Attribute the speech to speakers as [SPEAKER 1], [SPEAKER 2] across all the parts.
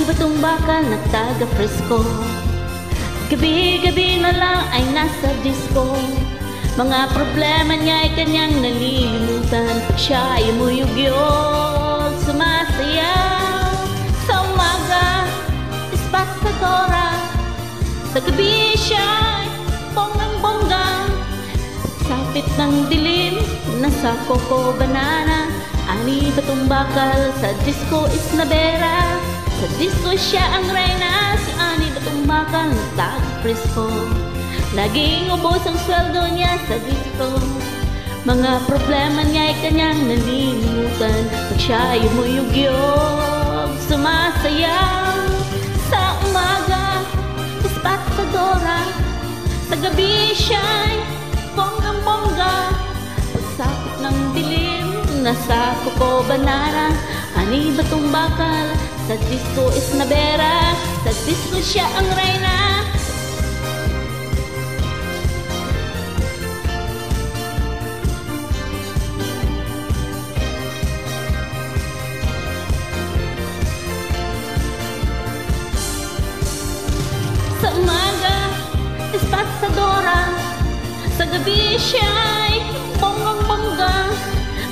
[SPEAKER 1] Ani batong bakal na taga Fresco, gabi-gabi na lang ay nasa disco. Mga problema niya ay kanyang nalilimutan. Siya ay umuyugyog, sumasayaw. Sa umaga, espatadora. Sa gabi siya ay bonggang-bongga. Sapit ng dilim, nasa Coco Banana. Ani batong bakal, sa disco Isnabera. Sa disco siya ang reyna. Si Ani batong bakal, taga Fresco. Laging ubos ang sweldo niya sa disco. Mga problema niya ay kanyang nalilimutan. Pag siya ay umuyugyog, sumasayaw. Sa umaga, espatadora. Sa gabi siya ay bonggang-bongga. Pagsapit ng dilim, nasa Coco Banana. Ani batong bakal, sa disco Isnabera. Sa disco siya ang reyna. Sa umaga, espatadora. Sa gabi siya ay bonggang-bongga.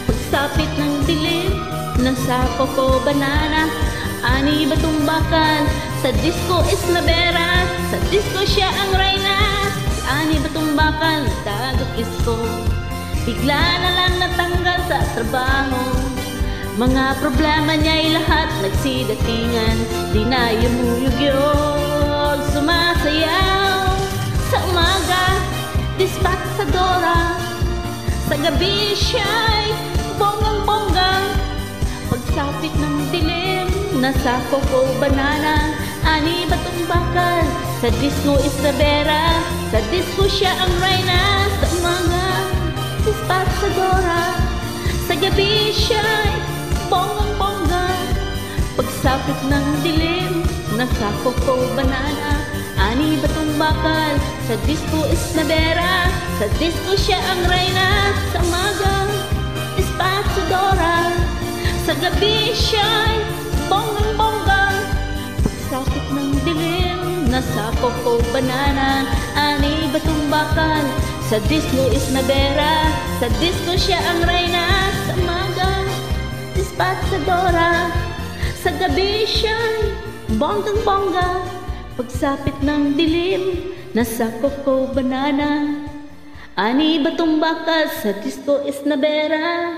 [SPEAKER 1] Pagsapit ng dilim, nasa Coco Banana. Ani batong bakal, sa disco Isnabera. Sa disco siya ang reyna. Ani batong bakal, taga Fresco. Bigla na lang natanggal sa trabaho. Mga problema niya ay lahat nagsidatingan. Di na umuyugyog, sumasayaw. Sa umaga, espatadora. Sa gabi siya ay bonggang-bongga. Pagsapit ng dilim, nasa Coco Banana. Ani batong bakal, sa disco Isnabera. Sa disco siya ang reyna. Sa umaga, espatadora. Sa gabi siya ay bonggang-bongga. Pagsapit ng dilim, nasa Coco Banana. Ani batong bakal, sa disco Isnabera. Sa disco siya ang reyna. Sa umaga, espatadora. Sa gabi siya ay bonggang-bongga. Pagsapit ng dilim, nasa Coco Banana. Ani batong bakal, sa disco Isnabera. Sa disco siya ang reyna. Sa umaga, espatadora. Sa gabi siya ay bonggang-bongga. Pagsapit ng dilim, nasa Coco Banana. Ani batong bakal, sa disco Isnabera.